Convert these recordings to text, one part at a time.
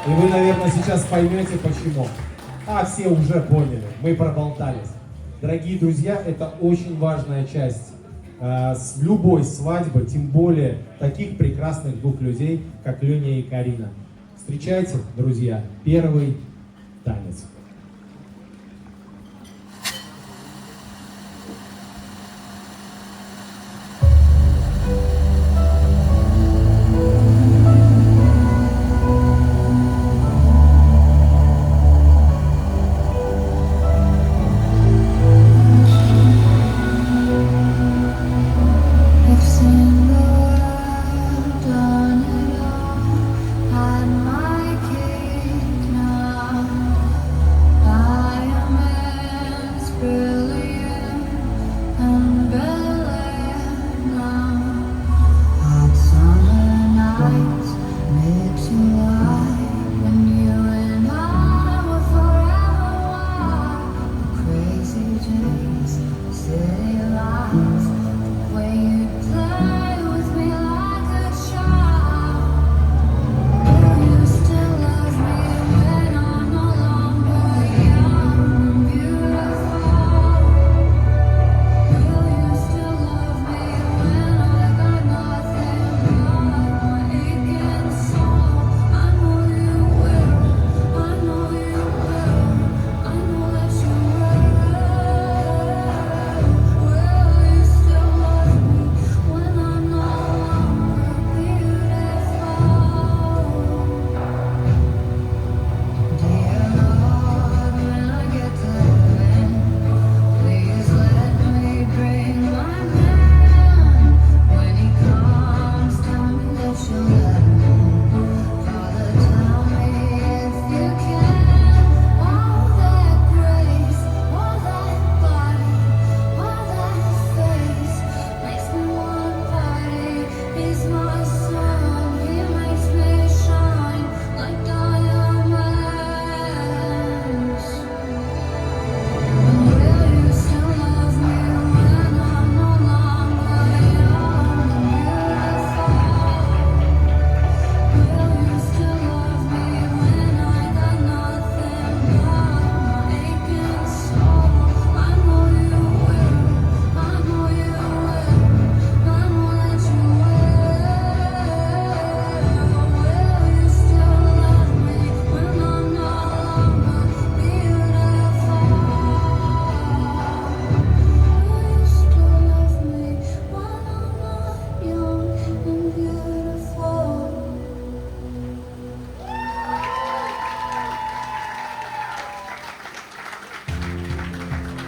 И вы, наверное, сейчас поймете, почему. А все уже поняли, мы проболтались. Дорогие друзья, это очень важная часть с любой свадьбы, тем более таких прекрасных двух людей, как Леня и Карина. Встречайте, друзья, первый танец.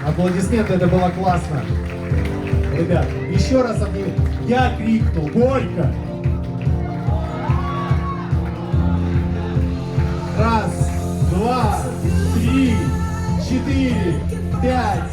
Аплодисменты, это было классно. Ребят, еще раз объявим. Я крикнул «Горько!». Раз, два, три, четыре, пять.